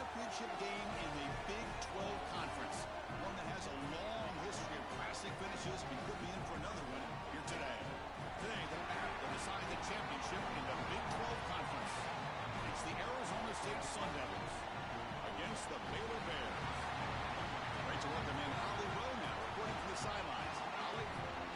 championship game in the Big 12 Conference. One that has a long history of classic finishes and could be in for another one here today. Today, the battle to decide the championship in the Big 12 Conference. It's the Arizona State Sun Devils against the Baylor Bears. Great to welcome in Holly Rowe now, reporting from the sidelines. Holly?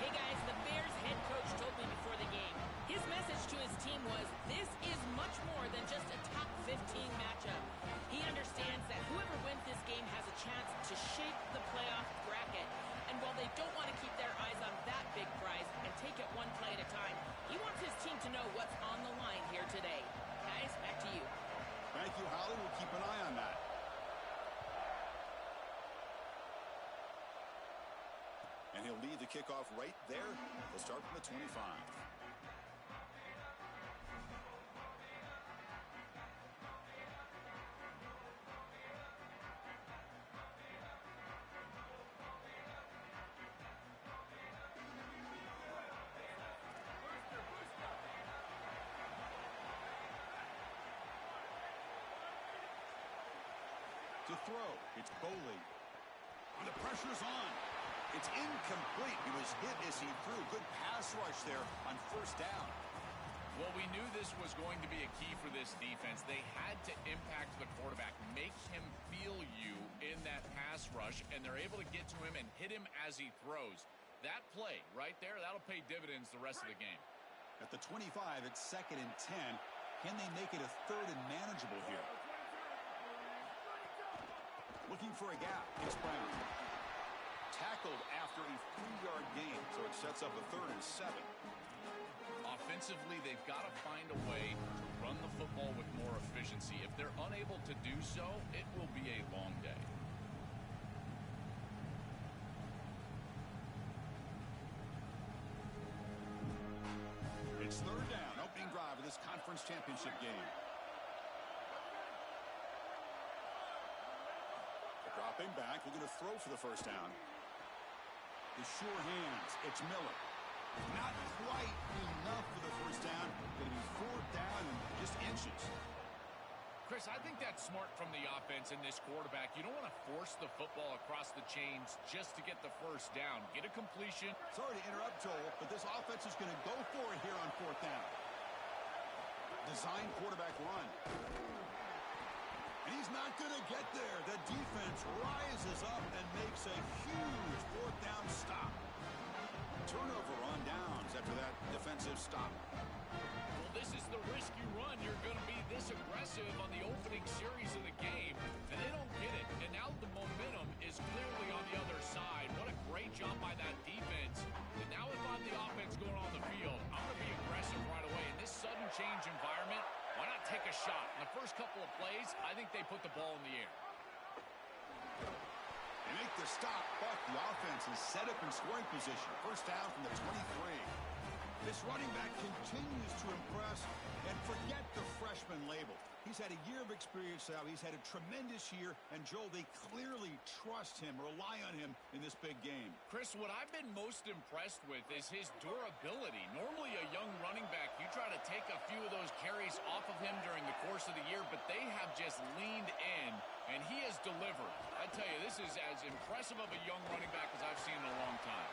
Hey guys, the Bears head coach told me before the game, his message to his team was, this is much more than just a top 15 matchup. He understands that whoever wins this game has a chance to shape the playoff bracket. And while they don't want to keep their eyes on that big prize and take it one play at a time, he wants his team to know what's on the line here today. Guys, back to you. Thank you, Holly. We'll keep an eye on that. And he'll lead the kickoff right there. He'll start from the 25. To throw, it's Boley. The pressure's on. It's incomplete. He was hit as he threw. Good pass rush there on first down. Well, we knew this was going to be a key for this defense. They had to impact the quarterback, make him feel you in that pass rush, and they're able to get to him and hit him as he throws. That play right there, that'll pay dividends the rest of the game. At the 25, it's 2nd and 10. Can they make it a 3rd and manageable here? Looking for a gap. It's Brown. Tackled after a 3-yard gain, so it sets up a 3rd and 7. Offensively, they've got to find a way to run the football with more efficiency. If they're unable to do so, it will be a long day. It's 3rd down, opening drive of this conference championship game. Dropping back, looking to throw for the first down. The sure hands, it's Miller. Not quite enough for the first down. Going to be 4th down and just inches. Chris, I think that's smart from the offense and this quarterback. You don't want to force the football across the chains just to get the first down. Get a completion. Sorry to interrupt, Joel, but this offense is going to go for it here on 4th down. Design quarterback run. And he's not going to get there. The defense rises up and makes a huge 4th down stop. Turnover on downs after that defensive stop. Well, this is the risk you run. You're going to be this aggressive on the opening series of the game, and they don't get it. And now the momentum is clearly on the other side. What a great job by that defense. And now if I'm the offense going on the field, I'm going to be aggressive right away. In this sudden change environment, why not take a shot? In the first couple of plays, I think they put the ball in the air. They make the stop, but the offense is set up in scoring position. First down from the 23. This running back continues to impress, and forget the freshman label. He's had a year of experience now. He's had a tremendous year, and Joel, they clearly trust him, rely on him in this big game. Chris, what I've been most impressed with is his durability. Normally a young running back, you try to take a few of those carries off of him during the course of the year, but they have just leaned in, and he has delivered. I tell you, this is as impressive of a young running back as I've seen in a long time.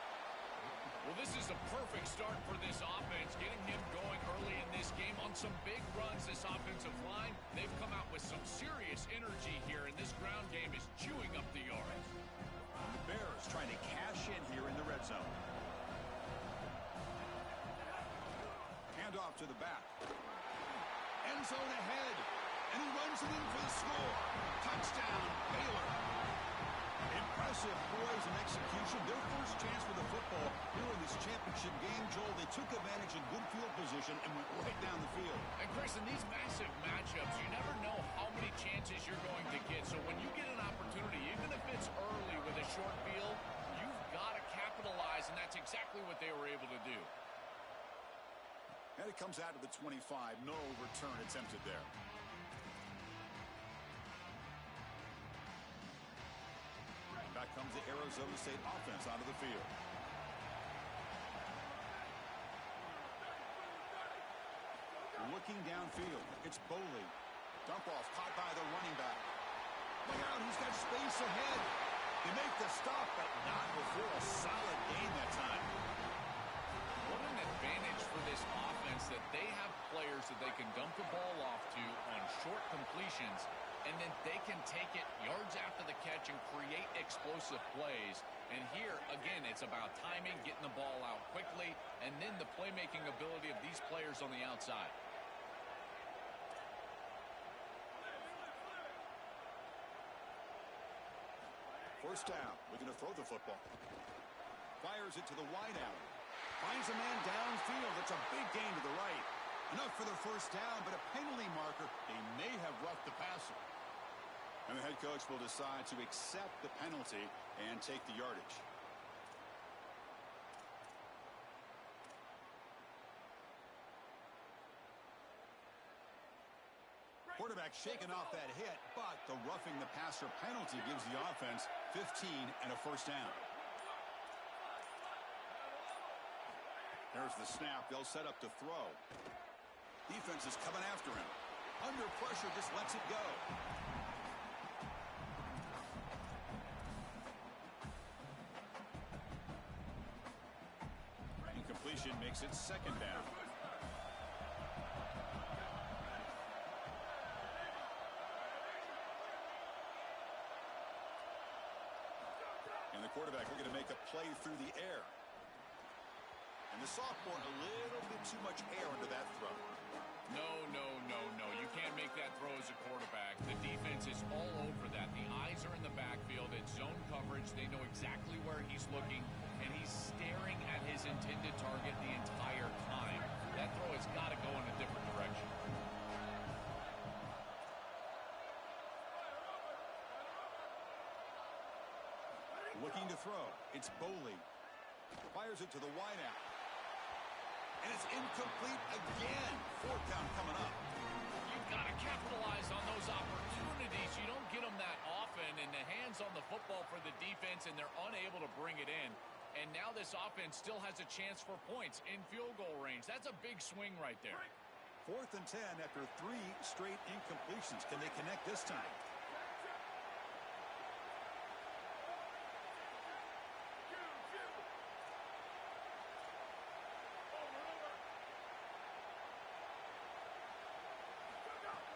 Well, this is a perfect start for this offense, getting him going early in this game on some big runs. This offensive line, they've come out with some serious energy here, and this ground game is chewing up the yards. The Bears trying to cash in here in the red zone. Handoff to the back. End zone ahead, and he runs it in for the score. Touchdown, Baylor. Impressive poise and execution. Their first chance with the football here in this championship game, Joel. They took advantage of good field position and went right down the field. And Chris, in these massive matchups, you never know how many chances you're going to get. So when you get an opportunity, even if it's early with a short field, you've got to capitalize, and that's exactly what they were able to do. And it comes out to the 25. No return attempted there. Back comes the Arizona State offense onto the field. Looking downfield, it's Boley. Dump off caught by the running back. he's got space ahead. They make the stop, but not before a solid gain that time. What an advantage for this offense that they have players that they can dump the ball off to on short completions, and then they can take it yards after the catch and create explosive plays. And here, again, it's about timing, getting the ball out quickly, and then the playmaking ability of these players on the outside. First down, looking to throw the football. Fires it to the wideout. Finds a man downfield. It's a big gain to the right. Enough for the first down, but a penalty marker. They may have roughed the passer. And the head coach will decide to accept the penalty and take the yardage. Quarterback shaking off that hit, but the roughing the passer penalty gives the offense 15 and a first down. There's the snap. They'll set up to throw. Defense is coming after him. Under pressure, just lets it go. Incompletion makes it second down. And the quarterback looking to make a play through the air. And the sophomore, a little bit too much air under that throw. No. You can't make that throw as a quarterback. The defense is all over that. The eyes are in the backfield. It's zone coverage. They know exactly where he's looking, and he's staring at his intended target the entire time. That throw has got to go in a different direction. Looking to throw. It's Boley. Fires it to the wideout. And it's incomplete again. Fourth down coming up. You've got to capitalize on those opportunities. You don't get them that often, and the hands on the football for the defense, and they're unable to bring it in. And now this offense still has a chance for points in field goal range. That's a big swing right there. 4th and 10 after 3 straight incompletions. Can they connect this time?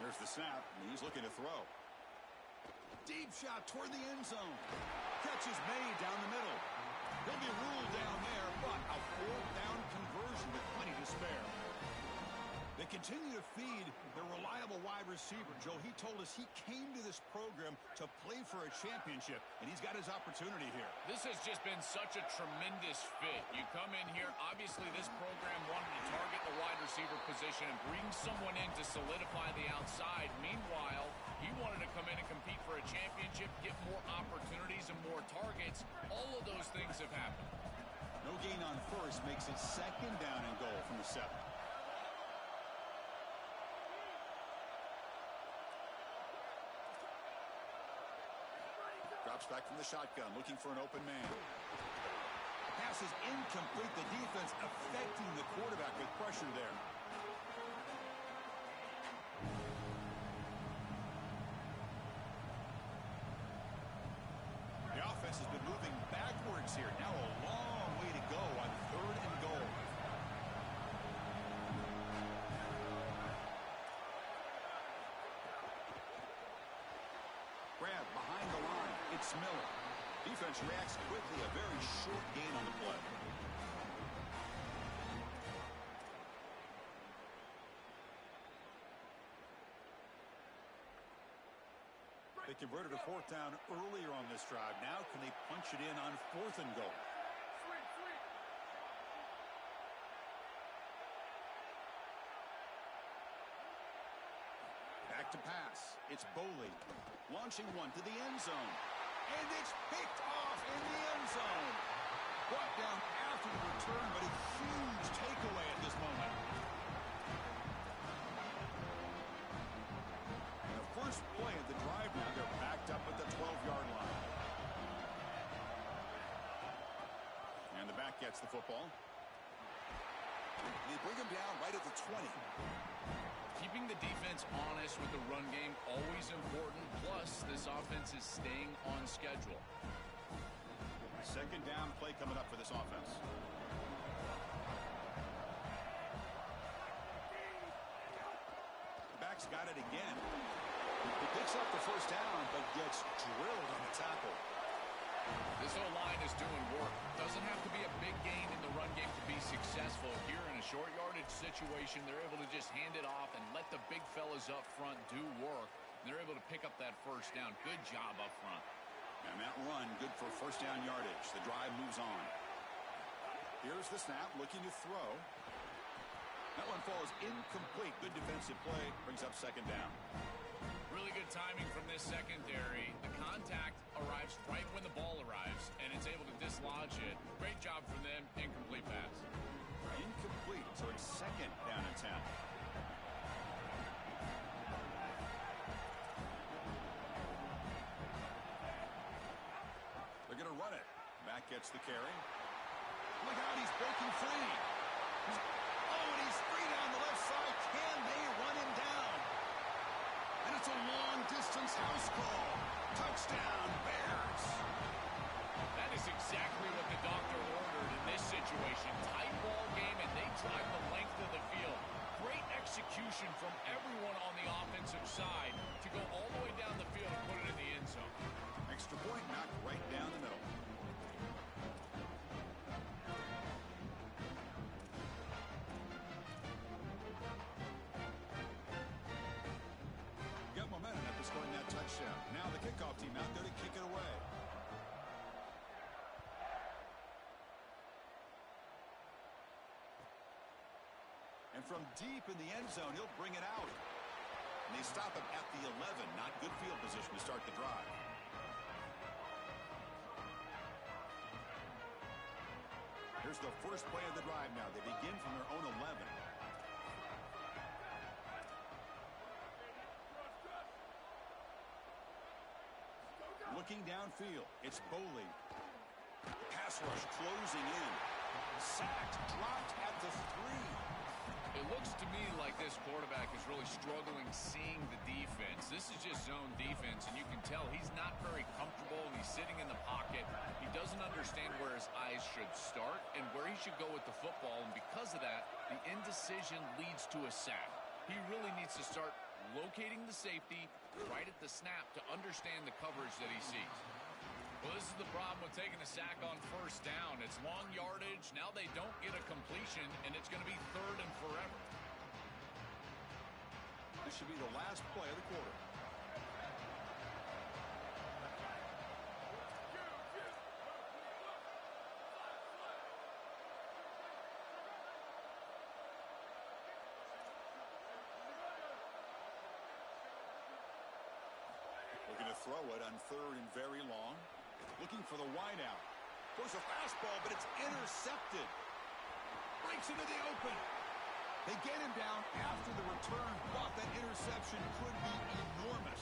There's the snap, and he's looking to throw. Deep shot toward the end zone. Catch is made down the middle. He'll be ruled down there, but a 4th down conversion with plenty to spare. They continue to feed their reliable wide receiver. Joe, he told us he came to this program to play for a championship, and he's got his opportunity here. This has just been such a tremendous fit. You come in here, obviously this program wanted to target the wide receiver position and bring someone in to solidify the outside. Meanwhile, he wanted to come in and compete for a championship, get more opportunities and more targets. All of those things have happened. No gain on first makes it second down and goal from the 7. Drops back from the shotgun, looking for an open man. Pass is incomplete. The defense affecting the quarterback with pressure there. The offense has been moving backwards here. Now a long way to go on 3rd and goal. Grab behind the line. It's Miller. Defense reacts quickly. A very short gain on the play. They converted a 4th down earlier on this drive. Now can they punch it in on 4th and goal? Back to pass. It's Boley. Launching one to the end zone. And it's picked off in the end zone. Brought down after the return, but a huge takeaway at this moment. And the first play of the drive now, they're backed up at the 12-yard line. And the back gets the football. They bring him down right at the 20. Keeping the defense honest with the run game, always important. Plus, this offense is staying on schedule. Second down play coming up for this offense. Back's got it again. He picks up the first down, but gets drilled on the tackle. This O-line is doing work. Doesn't have to be a big gain in the run game to be successful. Here in a short yardage situation, they're able to just hand it off and let the big fellas up front do work. They're able to pick up that first down. Good job up front. And that run, good for first down yardage. The drive moves on. Here's the snap, looking to throw. That one falls incomplete. Good defensive play, brings up second down. Really good timing from this secondary. The contact arrives right when the ball arrives, and it's able to dislodge it. Great job from them. Incomplete pass. Incomplete, so it's second down and 10. They're going to run it. Back gets the carry. Look out, he's breaking free. And he's free down the left side. Can they run him down? And it's a long-distance house call. Touchdown, Bears. That is exactly what the doctor ordered in this situation. Tight ball game, and they drive the length of the field. Great execution from everyone on the offensive side to go all the way down the field and put it in the end zone. Extra point knocked right down the middle. Got momentum after scoring that touchdown. Now the kickoff team out there to kick it away. And from deep in the end zone, he'll bring it out. And they stop him at the 11. Not good field position to start the drive. Here's the first play of the drive now. They begin from their own 11. Looking downfield, it's Boley. Pass rush closing in. Sacked, dropped at the 3. It looks to me like this quarterback is really struggling seeing the defense. This is just zone defense, and you can tell he's not very comfortable, and he's sitting in the pocket. He doesn't understand where his eyes should start and where he should go with the football, and because of that, the indecision leads to a sack. He really needs to start locating the safety right at the snap to understand the coverage that he sees. Well, this is the problem with taking a sack on first down. It's long yardage. Now they don't get a completion, and it's going to be third and forever. This should be the last play of the quarter. Looking to throw it on third and very long. Looking for the wide out. Goes a fastball, but it's intercepted. Breaks into the open. They get him down after the return. Thought that interception could be enormous.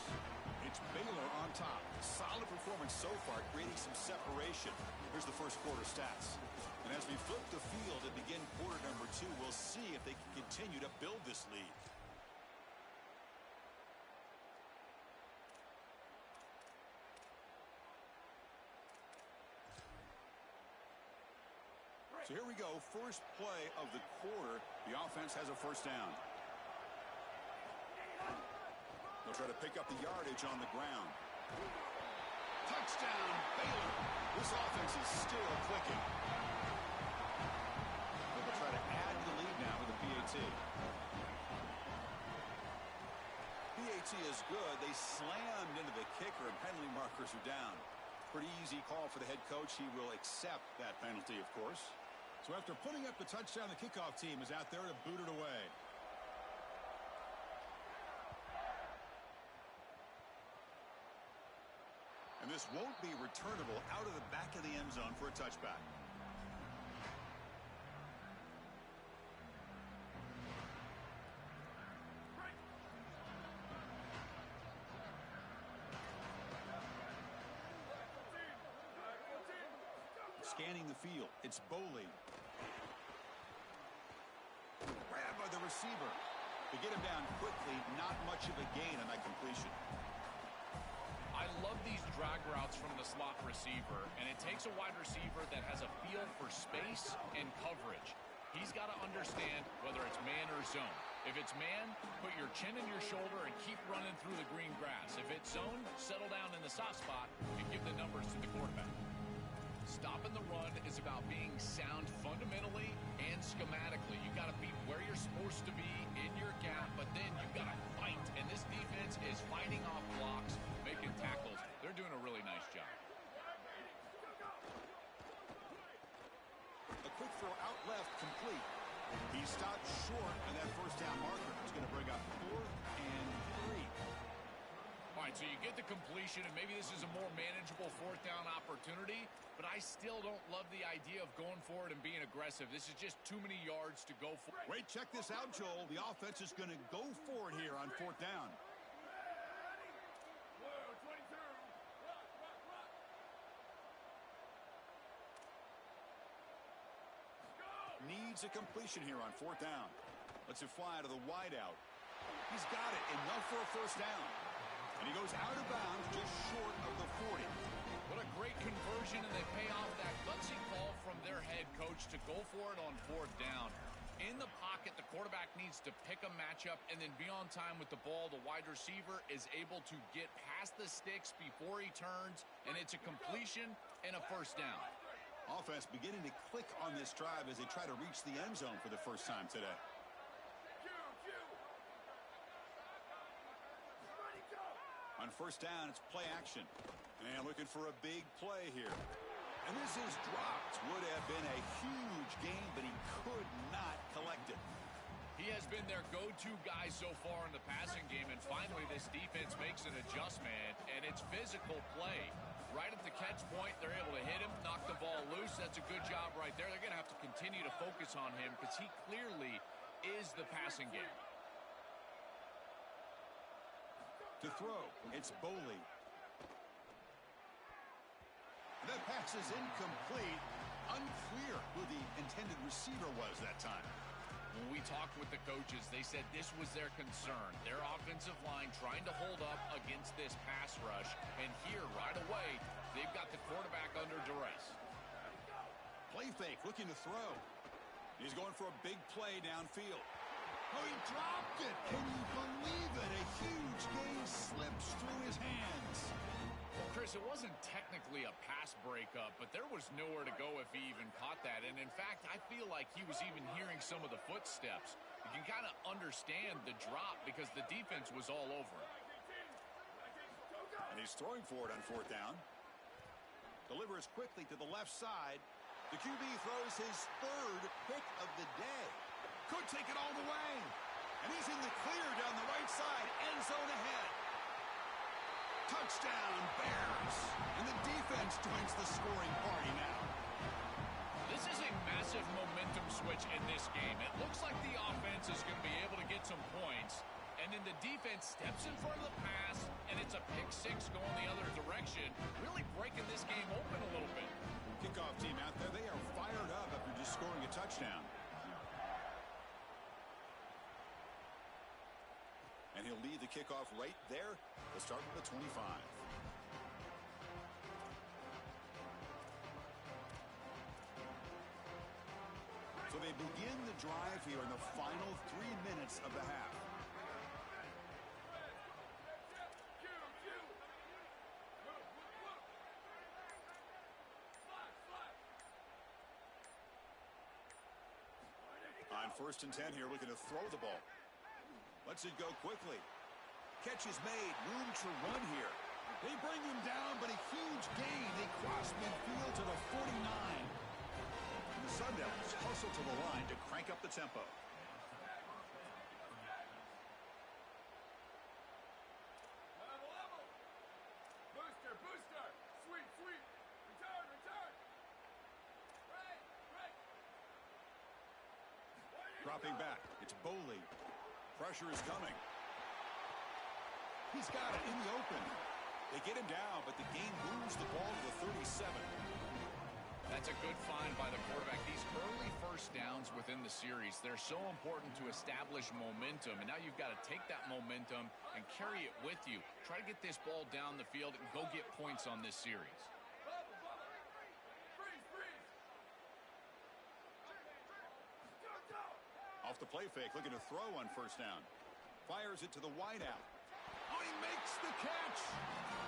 It's Baylor on top. Solid performance so far, creating some separation. Here's the first quarter stats. And as we flip the field and begin quarter number 2, we'll see if they can continue to build this lead. So here we go, first play of the quarter. The offense has a first down. They'll try to pick up the yardage on the ground. Touchdown, Baylor. This offense is still clicking. They'll try to add the lead now with the PAT. PAT is good. They slammed into the kicker, and penalty markers are down. Pretty easy call for the head coach. He will accept that penalty, of course. So after putting up the touchdown, the kickoff team is out there to boot it away. And this won't be returnable out of the back of the end zone for a touchback. Scanning the field, it's Boley. Grabbed by the receiver. To get him down quickly, not much of a gain on that completion. I love these drag routes from the slot receiver, and it takes a wide receiver that has a feel for space and coverage. He's got to understand whether it's man or zone. If it's man, put your chin in your shoulder and keep running through the green grass. If it's zone, settle down in the soft spot and give the numbers to the quarterback. Stopping the run is about being sound fundamentally and schematically. You got to be where you're supposed to be in your gap, but then you've got to fight. And this defense is fighting off blocks, making tackles. They're doing a really nice job. A quick throw out left, complete. He stopped short of that first down marker. It's going to bring up 4th and 3. All right, so you get the completion, and maybe this is a more manageable 4th down opportunity, but I still don't love the idea of going for it and being aggressive. This is just too many yards to go for. Wait, check this out, Joel. The offense is going to go for it here on 4th down. Needs a completion here on 4th down. Lets it fly to the wideout. He's got it. Enough for a first down. And he goes out of bounds just short of the 40. What a great conversion, and they pay off that gutsy call from their head coach to go for it on 4th down. In the pocket, the quarterback needs to pick a matchup and then be on time with the ball. The wide receiver is able to get past the sticks before he turns, and it's a completion and a first down. Offense beginning to click on this drive as they try to reach the end zone for the first time today. On 1st down, it's play action. And looking for a big play here. And this is dropped. Would have been a huge gain, but he could not collect it. He has been their go-to guy so far in the passing game, and finally this defense makes an adjustment, and it's physical play. Right at the catch point, they're able to hit him, knock the ball loose. That's a good job right there. They're going to have to continue to focus on him because he clearly is the passing game. To throw, it's Boley. That pass is incomplete. Unclear who the intended receiver was that time. When we talked with the coaches, they said this was their concern. Their offensive line trying to hold up against this pass rush. And here, right away, they've got the quarterback under duress. Play fake, looking to throw. He's going for a big play downfield. Oh, he dropped it. Can you believe it? A huge gain slips through his hands. Well, Chris, it wasn't technically a pass breakup, but there was nowhere to go if he even caught that. And in fact, I feel like he was even hearing some of the footsteps. You can kind of understand the drop because the defense was all over him. And he's throwing for it on 4th down. Delivers quickly to the left side. The QB throws his 3rd pick of the day. Could take it all the way. And he's in the clear down the right side. End zone ahead. Touchdown, Bears. And the defense joins the scoring party now. This is a massive momentum switch in this game. It looks like the offense is going to be able to get some points. And then the defense steps in front of the pass, and it's a pick six going the other direction, really breaking this game open a little bit. Kickoff team out there, they are fired up after just scoring a touchdown. And he'll lead the kickoff right there to start with the 25. So they begin the drive here in the final 3 minutes of the half. On 1st and 10 here, looking to throw the ball. Lets it go quickly. Catch is made. Room to run here. They bring him down, but a huge gain. They cross midfield to the 49. And the Sun Devils hustle to the line to crank up the tempo. Booster, booster. Sweep, sweep. Return, return. Right, right. Dropping back. It's Boley. Pressure is coming. He's got it in the open. They get him down, but the game moves the ball to the 37. That's a good find by the quarterback. These early first downs within the series, they're so important to establish momentum. And now you've got to take that momentum and carry it with you. Try to get this ball down the field and go get points on this series. Off the play fake, looking to throw on first down. Fires it to the wideout. Oh, he makes the catch.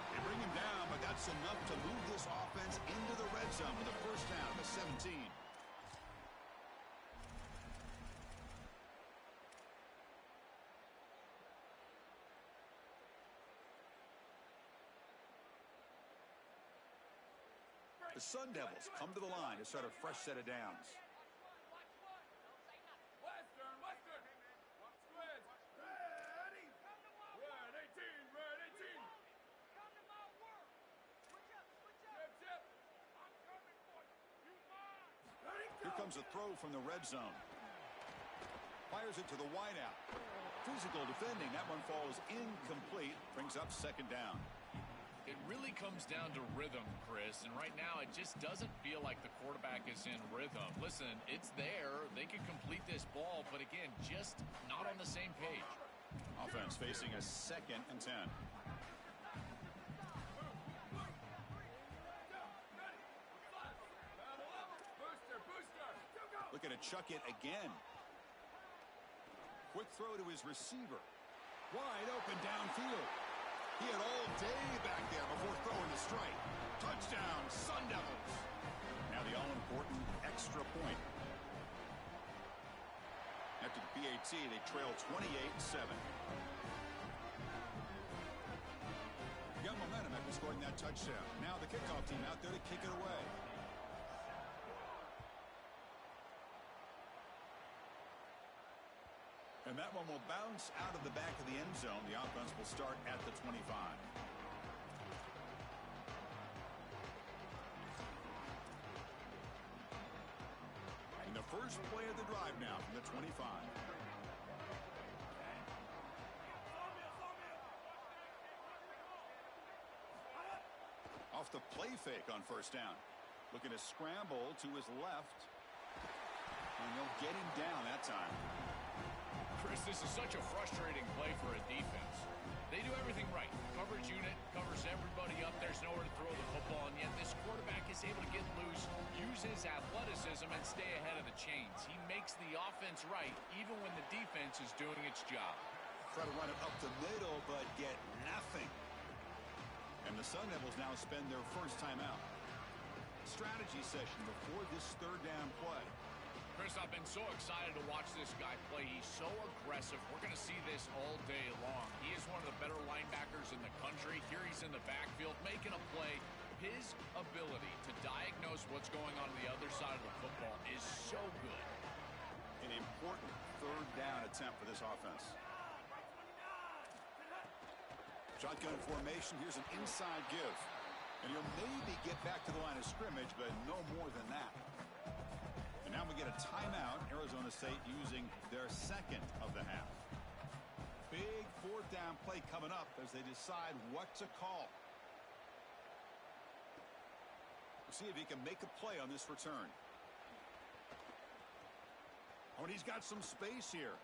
They bring him down, but that's enough to move this offense into the red zone for the first down to 17. The Sun Devils come to the line to start a fresh set of downs. Here comes a throw from the red zone. Fires it to the wideout. Physical defending. That one falls incomplete. Brings up second down. It really comes down to rhythm, Chris, and right now it just doesn't feel like the quarterback is in rhythm. Listen, it's there. They can complete this ball, but again, just not on the same page. Offense facing a 2nd and 10. Looking to chuck it again. Quick throw to his receiver. Wide open downfield. He had all day back there before throwing the strike. Touchdown, Sun Devils. Now the all-important extra point. After the PAT, they trail 28-7. Got momentum after scoring that touchdown. Now the kickoff team out there to kick it away. And that one will bounce out of the back of the end zone. The offense will start at the 25. And the first play of the drive now from the 25. Off the play fake on first down. Looking to scramble to his left. And they'll get him down that time. Chris, this is such a frustrating play for a defense. They do everything right. Coverage unit covers everybody up. There's nowhere to throw the football, and yet this quarterback is able to get loose, use his athleticism, and stay ahead of the chains. He makes the offense right, even when the defense is doing its job. Try to run it up the middle, but get nothing. And the Sun Devils now spend their first timeout. Strategy session before this third down play. Chris, I've been so excited to watch this guy play. He's so aggressive. We're going to see this all day long. He is one of the better linebackers in the country. Here he's in the backfield making a play. His ability to diagnose what's going on the other side of the football is so good. An important third down attempt for this offense. Shotgun formation. Here's an inside give. And he'll maybe get back to the line of scrimmage, but no more than that. And now we get a timeout. Arizona State using their second of the half. Big fourth down play coming up as they decide what to call. We'll see if he can make a play on this return. Oh, and he's got some space here.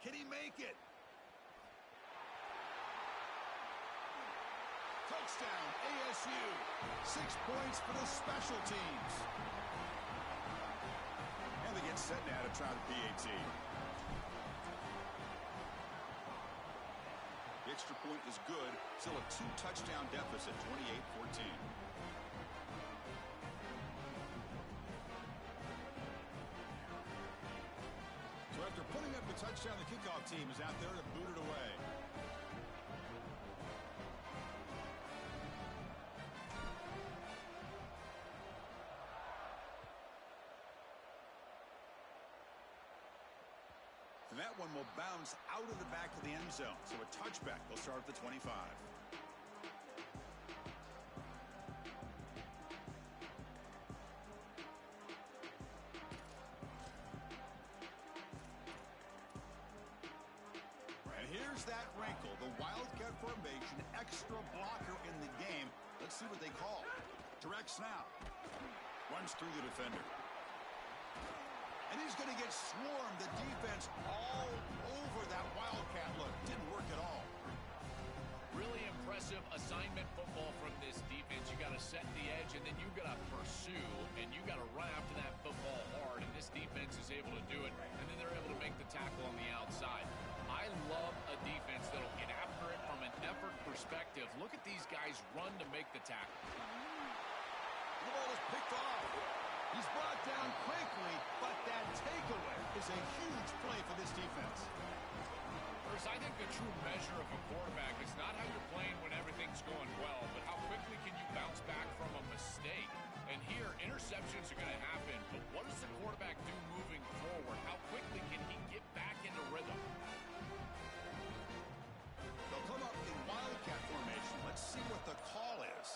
Can he make it? Touchdown, ASU. 6 points for the special teams. And they get set now to try the PAT. The extra point is good. Still a 2-touchdown deficit, 28-14. So after putting up the touchdown, the kickoff team is out there to boot it away. And that one will bounce out of the back of the end zone. So a touchback. They'll start at the 25. And here's that wrinkle. The Wildcat formation, extra blocker in the game. Let's see what they call. Direct snap. Runs through the defender. And he's going to get swarmed. The defense all over that Wildcat look. Didn't work at all. Really impressive assignment football from this defense. You got to set the edge, and then you got to pursue, and you got to run after that football hard. And this defense is able to do it, and then they're able to make the tackle on the outside. I love a defense that'll get after it from an effort perspective. Look at these guys run to make the tackle. The ball is picked off. He's brought down quickly, but that takeaway is a huge play for this defense. Bruce, I think the true measure of a quarterback is not how you're playing when everything's going well, but how quickly can you bounce back from a mistake. And here, interceptions are going to happen, but what does the quarterback do moving forward? How quickly can he get back into rhythm? They'll come up in Wildcat formation. Let's see what the call is.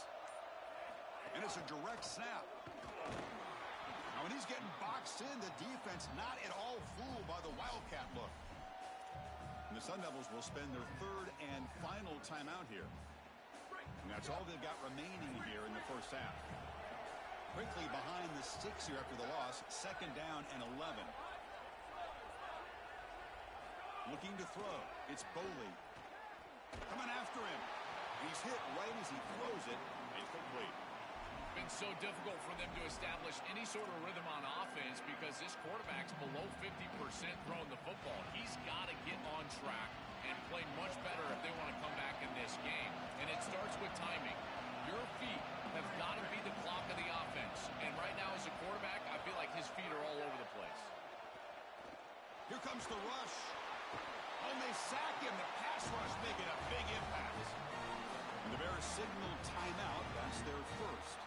And it's a direct snap. Now, when he's getting boxed in, the defense not at all fooled by the Wildcat look. And the Sun Devils will spend their third and final timeout here. And that's all they've got remaining here in the first half. Quickly behind the sticks here after the loss. Second down and 11. Looking to throw. It's Boley. Coming after him. He's hit right as he throws it. Incomplete. Been so difficult for them to establish any sort of rhythm on offense because this quarterback's below 50% throwing the football. He's got to get on track and play much better if they want to come back in this game. And it starts with timing. Your feet have got to be the clock of the offense. And right now as a quarterback, I feel like his feet are all over the place. Here comes the rush. Oh, and they sack him. The pass rush making a big impact. And the Bears signal timeout. That's their first.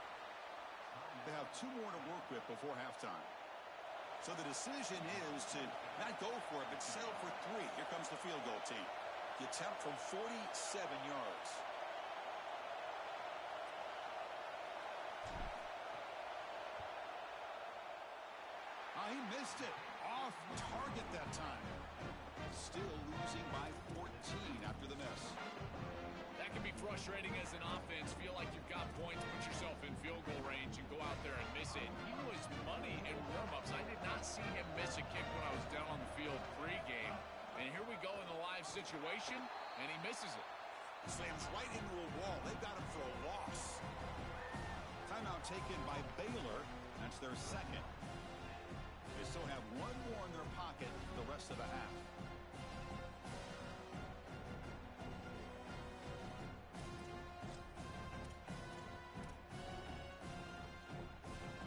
They have 2 more to work with before halftime. So the decision is to not go for it, but settle for 3. Here comes the field goal team. The attempt from 47 yards. He missed it. Off target that time. Still losing by 14 after the miss. That can be frustrating as an offense. Feel like you've got points, put yourself in field goal range, and go out there and miss it. He was money in warm-ups. I did not see him miss a kick when I was down on the field pregame. And here we go in the live situation, and he misses it. Slams right into a wall. They've got him for a loss. Timeout taken by Baylor. That's their second. They still have 1 more in their pocket the rest of the half.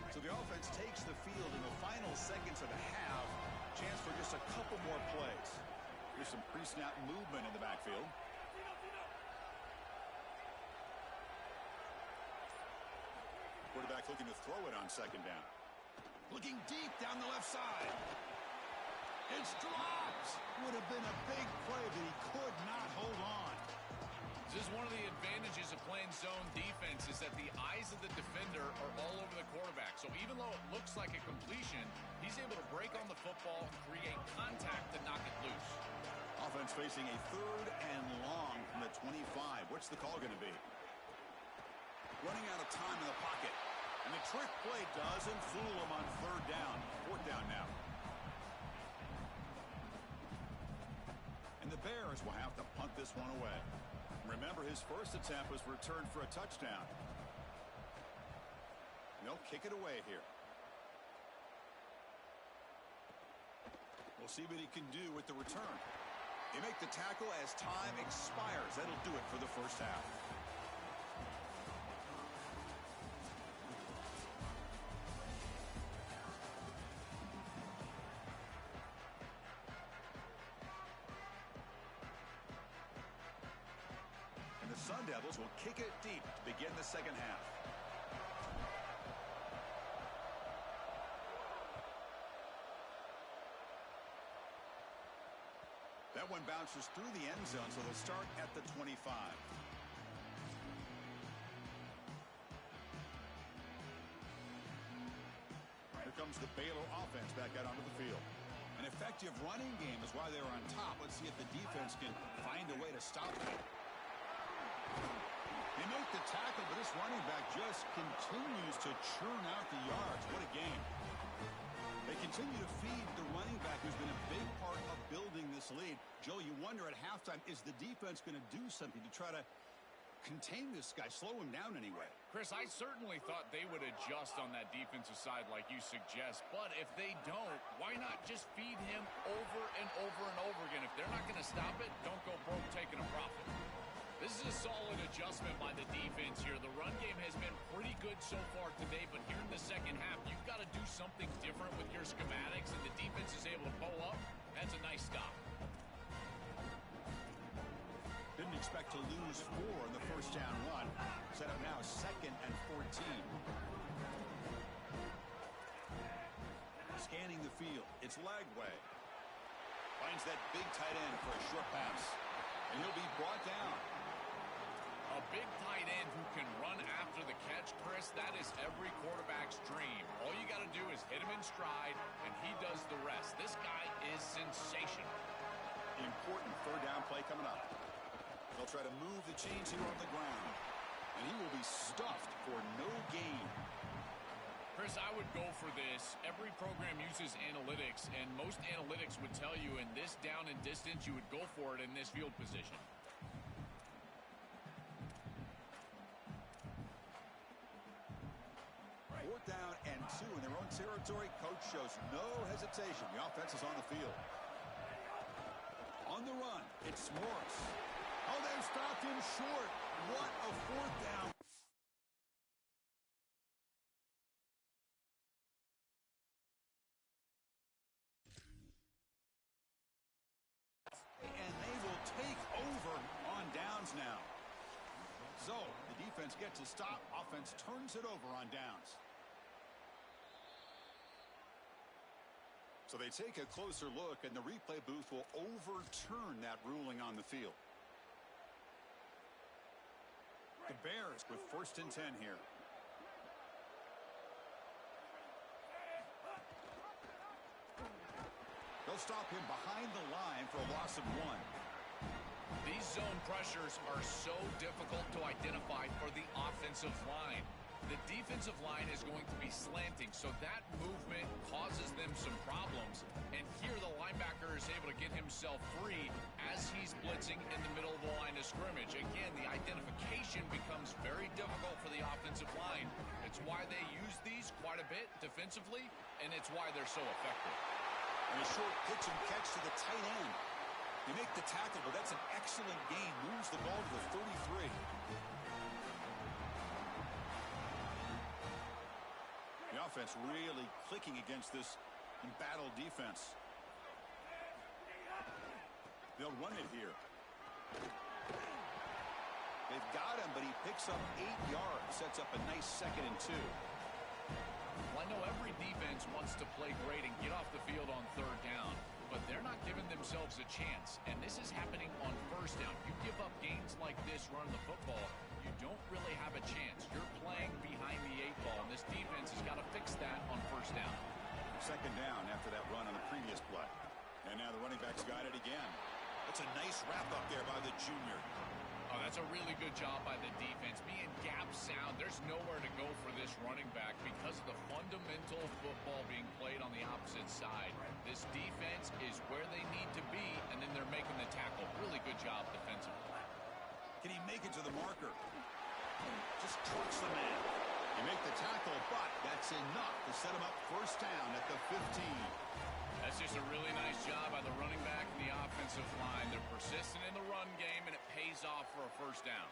So the offense takes the field in the final seconds of the half. Chance for just a couple more plays. Here's some pre-snap movement in the backfield. Quarterback looking to throw it on second down. Looking deep down the left side. It's dropped. Would have been a big play, but he could not hold on. This is one of the advantages of playing zone defense is that the eyes of the defender are all over the quarterback. So even though it looks like a completion, he's able to break on the football and create contact to knock it loose. Offense facing a 3rd and long from the 25. What's the call going to be? Running out of time in the pocket. And the trick play doesn't fool him on 3rd down. 4th down now. And the Bears will have to punt this one away. Remember, his first attempt was returned for a touchdown. And they'll kick it away here. We'll see what he can do with the return. They make the tackle as time expires. That'll do it for the first half. Sun Devils will kick it deep to begin the second half. That one bounces through the end zone, so they'll start at the 25. Here comes the Baylor offense back out onto the field. An effective running game is why they're on top. Let's see if the defense can find a way to stop them. They make the tackle, but this running back just continues to churn out the yards. What a game. They continue to feed the running back, who's been a big part of building this lead. Joe, you wonder at halftime, is the defense going to do something to try to contain this guy, slow him down anyway? Chris, I certainly thought they would adjust on that defensive side like you suggest, but if they don't, why not just feed him over and over and over again? If they're not going to stop it, don't go broke taking a profit. This is a solid adjustment by the defense here. The run game has been pretty good so far today, but here in the second half, you've got to do something different with your schematics, and the defense is able to bow up. That's a nice stop. Didn't expect to lose 4 in the first down run. Set up now 2nd and 14. Scanning the field. It's Lagway. Finds that big tight end for a short pass. And he'll be brought down. A big tight end who can run after the catch, Chris, that is every quarterback's dream. All you got to do is hit him in stride, and he does the rest. This guy is sensational. Important third down play coming up. They'll try to move the chains here on the ground. And he will be stuffed for no gain. Chris, I would go for this. Every program uses analytics, and most analytics would tell you in this down and distance, you would go for it in this field position. 4th down and 2 in their own territory. Coach shows no hesitation. The offense is on the field. On the run, it's Morris. Oh, they stopped him short. What a 4th down. And they will take over on downs now. So the defense gets a stop. Offense turns it over on downs. So they take a closer look, and the replay booth will overturn that ruling on the field. The Bears with 1st and 10 here. They'll stop him behind the line for a loss of 1. These zone pressures are so difficult to identify for the offensive line. The defensive line is going to be slanting, so that movement causes them some problems. And here the linebacker is able to get himself free as he's blitzing in the middle of the line of scrimmage. Again, the identification becomes very difficult for the offensive line. It's why they use these quite a bit defensively, and it's why they're so effective. And a short pitch and catch to the tight end. You make the tackle, but that's an excellent gain. Moves the ball to the 33. The offense really clicking against this embattled defense. They'll run it here. They've got him, but he picks up 8 yards. Sets up a nice 2nd and 2. Well, I know every defense wants to play great and get off the field on 3rd down, but they're not giving themselves a chance, and this is happening on 1st down. You give up gains like this running the football, you don't really have a chance. You're playing behind the 8 ball, and this defense has got to fix that on 1st down. 2nd down after that run on the previous play. And now the running back's got it again. That's a nice wrap up there by the junior. Oh, that's a really good job by the defense. Being gap sound, there's nowhere to go for this running back because of the fundamental football being played on the opposite side. This defense is where they need to be, and then they're making the tackle. Really good job defensively. Can he make it to the marker? Just trucks the man. You make the tackle, but that's enough to set him up 1st down at the 15. That's just a really nice job by the running back and the offensive line. They're persistent in the run game, and it pays off for a 1st down.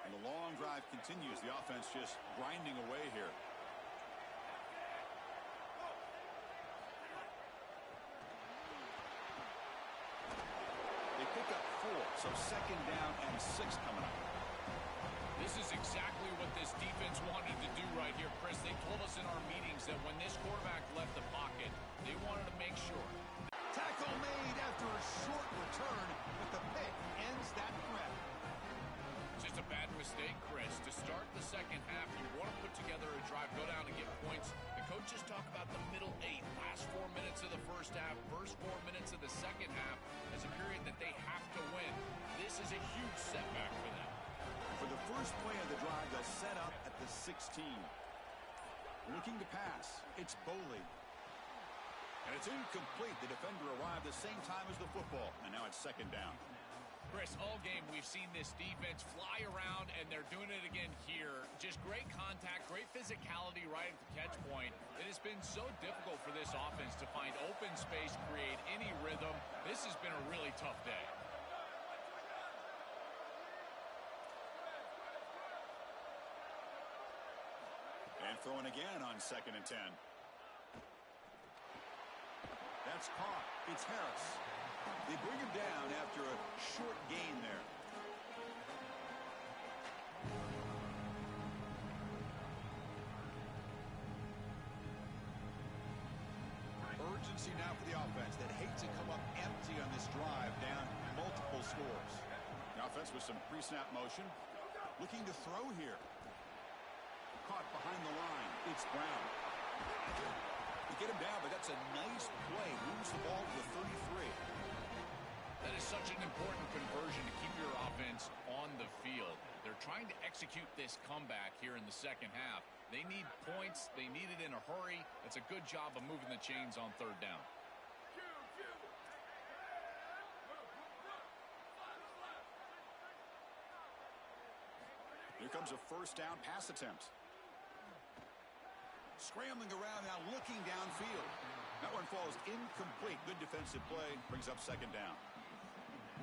And the long drive continues. The offense just grinding away here. They pick up 4, so 2nd down and 6 coming up. This is exactly what this defense wanted to do right here, Chris. They told us in our meetings that when this quarterback left the pocket, they wanted to make sure. Tackle made after a short return, but the pick ends that threat. Just a bad mistake, Chris. To start the second half, you want to put together a drive, go down and get points. The coaches talk about the middle 8, last 4 minutes of the first half. first 4 minutes of the second half as a period that they have to win. This is a huge setback for them. For the first play of the drive, they'll set up at the 16. Looking to pass. It's Boley. And it's incomplete. The defender arrived the same time as the football. And now it's second down. Chris, all game we've seen this defense fly around, and they're doing it again here. Just great contact, great physicality right at the catch point. It has been so difficult for this offense to find open space, create any rhythm. This has been a really tough day. And throwing again on 2nd and 10. That's caught. It's Harris. They bring him down after a short gain there. Urgency now for the offense that hates to come up empty on this drive, down multiple scores. The offense with some pre-snap motion. Looking to throw here. Caught behind the line. It's Brown. They get him down, but that's a nice play. Moves the ball to the 33. That is such an important conversion to keep your offense on the field. They're trying to execute this comeback here in the second half. They need points. They need it in a hurry. It's a good job of moving the chains on third down. Here comes a first down pass attempt. Scrambling around now, looking downfield. That one falls incomplete. Good defensive play. Brings up second down.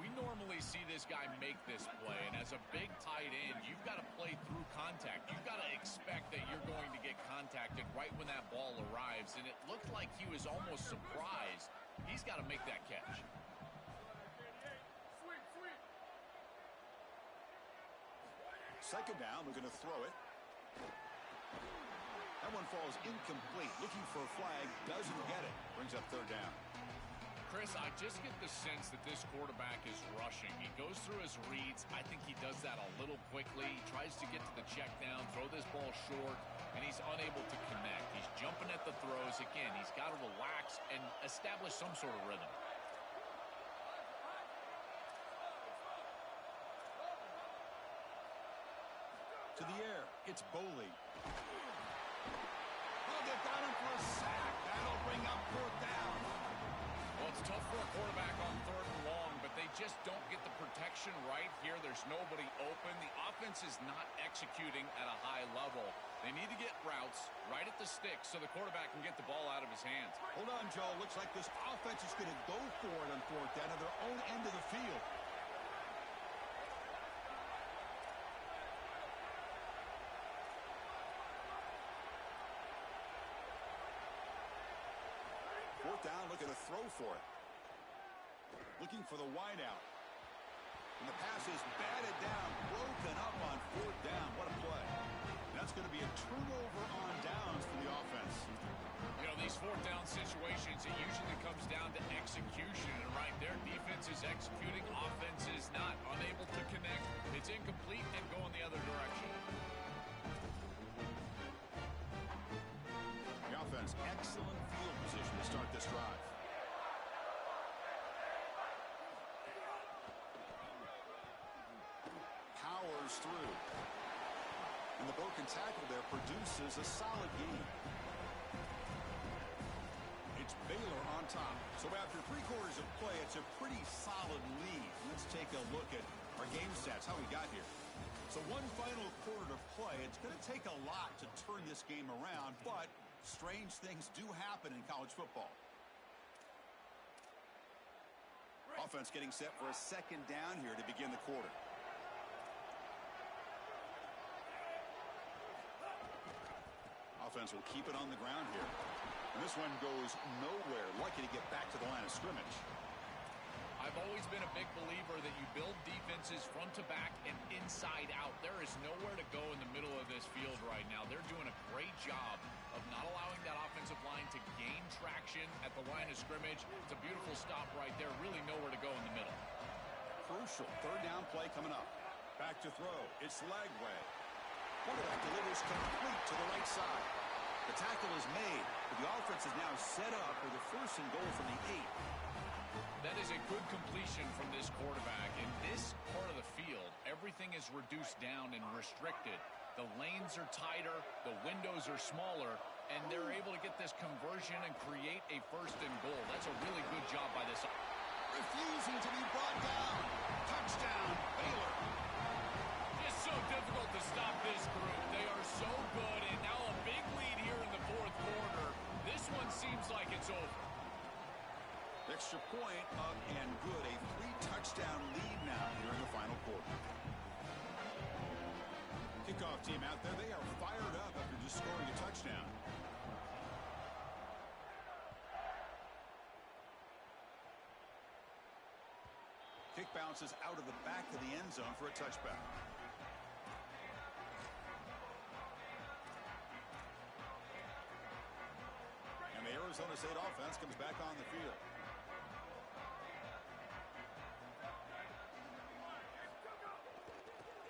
We normally see this guy make this play, and as a big tight end, you've got to play through contact. You've got to expect that you're going to get contacted right when that ball arrives, and it looked like he was almost surprised. He's got to make that catch. Second down, we're going to throw it. That one falls incomplete. Looking for a flag, doesn't get it. Brings up third down. Chris, I just get the sense that this quarterback is rushing. He goes through his reads. I think he does that a little quickly. He tries to get to the check down, throw this ball short, and he's unable to connect. He's jumping at the throws. Again, he's got to relax and establish some sort of rhythm. To the air, it's Boley. Oh, they've got him for a sack. That'll bring up fourth down. Well, it's tough for a quarterback on third and long, but they just don't get the protection right here. There's nobody open. The offense is not executing at a high level. They need to get routes right at the stick so the quarterback can get the ball out of his hands. Hold on, Joe. Looks like this offense is going to go for it on fourth down at their own end of the field. Fourth down, looking to throw for it. Looking for the wideout. And the pass is batted down, broken up on fourth down. What a play. And that's going to be a turnover on downs for the offense. You know, these fourth down situations, it usually comes down to execution. And right there, defense is executing, offense is not. Unable to connect. It's incomplete and going the other direction. The offense, excellent field position to start this drive. Powers through. And the broken tackle there produces a solid gain. It's Baylor on top. So after 3 quarters of play, it's a pretty solid lead. Let's take a look at our game stats, how we got here. So one final quarter to play. It's going to take a lot to turn this game around, but strange things do happen in college football. Offense getting set for a second down here to begin the quarter. Offense will keep it on the ground here. And this one goes nowhere. Lucky to get back to the line of scrimmage. I've always been a big believer that you build defenses front to back and inside out. There is nowhere to go in the middle of this field right now. They're doing a great job of not allowing that offensive line to gain traction at the line of scrimmage. It's a beautiful stop right there. Really nowhere to go in the middle. Crucial third down play coming up. Back to throw. It's Lagway. Quarterback delivers complete to the right side. The tackle is made, but the offense is now set up with a 1st and goal from the 8. That is a good completion from this quarterback. In this part of the field, everything is reduced down and restricted. The lanes are tighter, the windows are smaller, and they're able to get this conversion and create a 1st and goal. That's a really good job by this. Refusing to be brought down. Touchdown, Baylor. Just so difficult to stop this group. They are so good, and now a big lead here in the 4th quarter. This one seems like it's over. Extra point up and good. A 3-touchdown lead now here in the final quarter. Kickoff team out there. They are fired up after just scoring a touchdown. Kick bounces out of the back of the end zone for a touchback. And the Arizona State offense comes back on the field.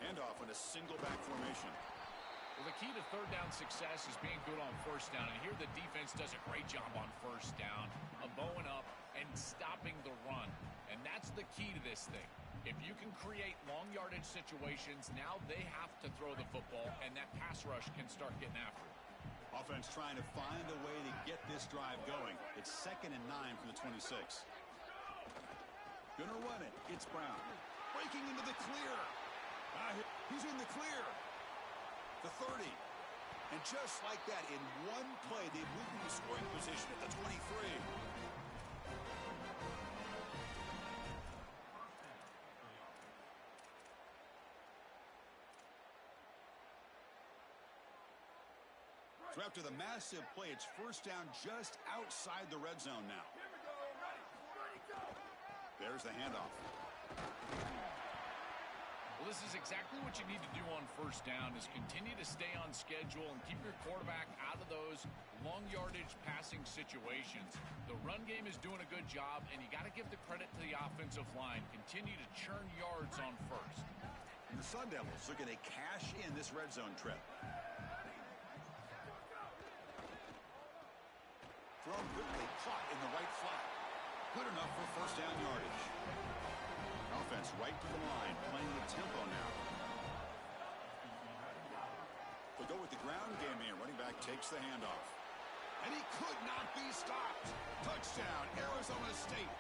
Handoff in a single back formation. Well, the key to 3rd down success is being good on 1st down. And here the defense does a great job on 1st down of bowing up and stopping the run. And that's the key to this thing. If you can create long yardage situations, now they have to throw the football, and that pass rush can start getting after it. Offense trying to find a way to get this drive going. It's 2nd and 9 from the 26. Gonna run it. It's Brown. Breaking into the clear. He's in the clear. The 30. And just like that, in one play, they moved into scoring position at the 23. So after the massive play, it's 1st down just outside the red zone now. There's the handoff. Well, this is exactly what you need to do on 1st down is continue to stay on schedule and keep your quarterback out of those long yardage passing situations. The run game is doing a good job, and you got to give the credit to the offensive line. Continue to churn yards on 1st. And the Sun Devils looking to cash in this red zone trip. Thrown quickly, caught in the right flat. Good enough for 1st down yardage. Offense right to the line, playing the tempo now. They'll go with the ground game here. Running back takes the handoff. And he could not be stopped. Touchdown, Arizona State.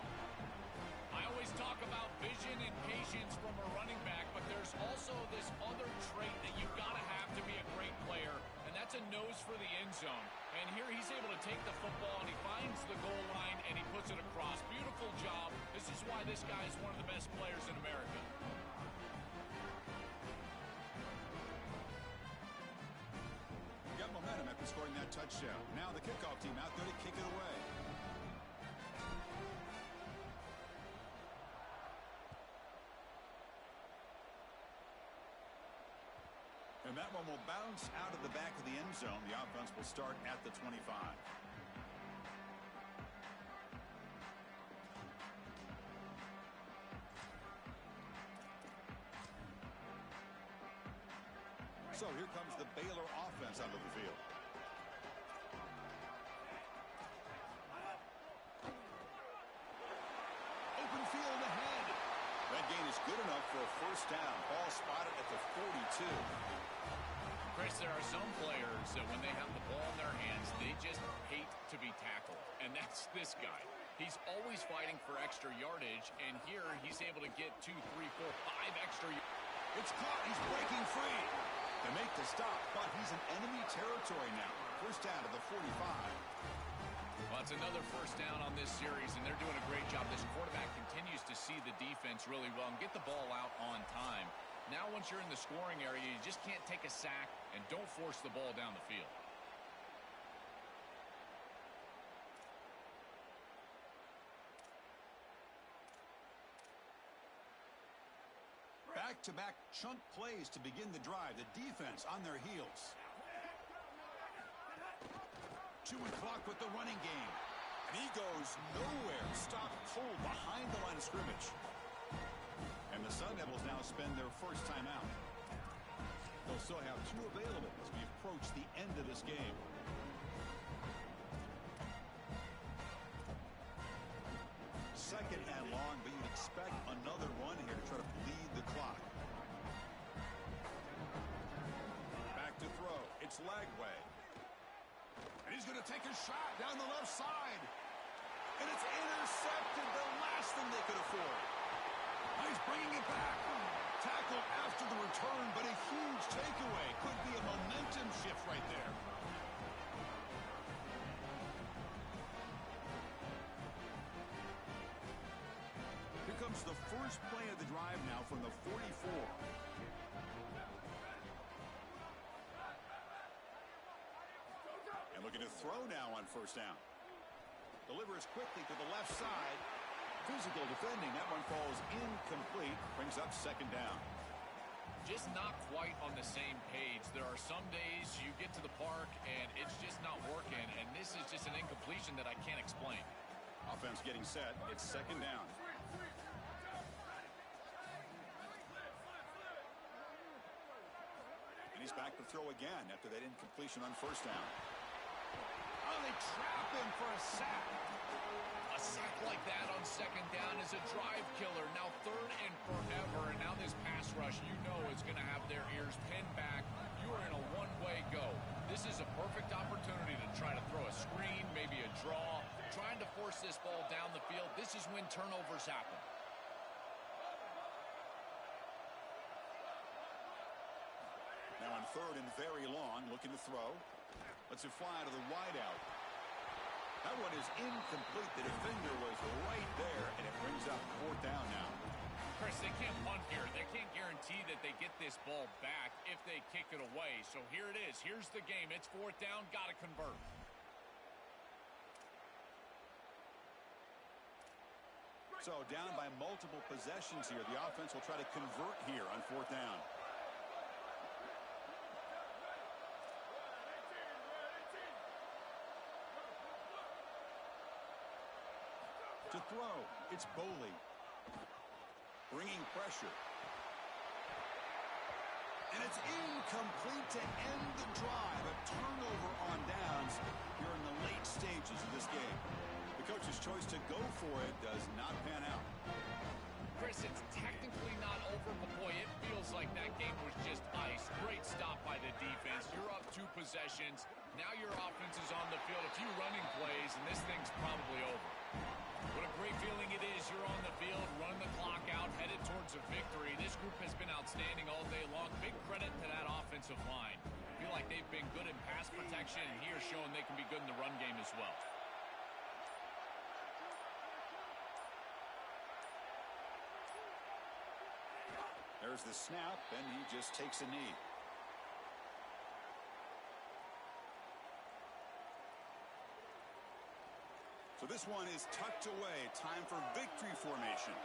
I always talk about vision and patience from a running back, but there's also this other trait that you've got to have to be a great player, and that's a nose for the end zone. And here he's able to take the football, and he finds the goal line, and he puts it across. Beautiful job. This is why this guy is one of the best players in America. Got momentum after scoring that touchdown. Now the kickoff team out there to kick it away. And that one will bounce out of the back of the end zone. The offense will start at the 25. So here comes the Baylor offense onto the field. Open field ahead. That gain is good enough for a 1st down. Ball spotted at the 42. Chris, there are some players that when they have the ball in their hands, they just hate to be tackled. And that's this guy. He's always fighting for extra yardage, and here he's able to get 2, 3, 4, 5 extra. It's caught. He's breaking free. To make the stop, but he's in enemy territory now. 1st down to the 45. Well, it's another 1st down on this series, and they're doing a great job. This quarterback continues to see the defense really well and get the ball out on time. Now, once you're in the scoring area, you just can't take a sack and don't force the ball down the field. Back-to-back chunk plays to begin the drive. The defense on their heels. Chewing clock with the running game. And he goes nowhere. Stopped cold behind the line of scrimmage. And the Sun Devils now spend their 1st timeout. They'll still have 2 available as we approach the end of this game. leg way. And he's going to take a shot down the left side. And it's intercepted, the last thing they could afford. Now he's bringing it back. Tackle after the return, but a huge takeaway. Could be a momentum shift right there. Here comes the first play of the drive now from the 44. And looking to throw now on first down. Delivers quickly to the left side. Physical defending. That one falls incomplete. Brings up second down. Just not quite on the same page. There are some days you get to the park and it's just not working, and this is just an incompletion that I can't explain. Offense getting set. It's second down. And he's back to throw again after that incompletion on first down. Oh, they trap him for a sack. A sack like that on second down is a drive killer. Now third and forever, and now this pass rush, you know, is going to have their ears pinned back. You are in a one-way go. This is a perfect opportunity to try to throw a screen, maybe a draw, trying to force this ball down the field. This is when turnovers happen. Now on third and very long, looking to throw. Lets it fly to the wideout. That one is incomplete. The defender was right there, and it brings up fourth down now. Chris, they can't punt here. They can't guarantee that they get this ball back if they kick it away. So here it is. Here's the game. It's fourth down. Got to convert. So down by multiple possessions here. The offense will try to convert here on fourth down. To throw, it's Boley. Bringing pressure. And it's incomplete to end the drive. A turnover on downs here in the late stages of this game. The coach's choice to go for it does not pan out. Chris, it's technically not over, but boy, it feels like that game was just ice. Great stop by the defense. You're up 2 possessions. Now your offense is on the field. A few running plays, and this thing's probably over. What a great feeling it is. You're on the field, run the clock out, headed towards a victory. This group has been outstanding all day long. Big credit to that offensive line. I feel like they've been good in pass protection, and here showing they can be good in the run game as well. There's the snap, and he just takes a knee. So this one is tucked away. Time for victory formation.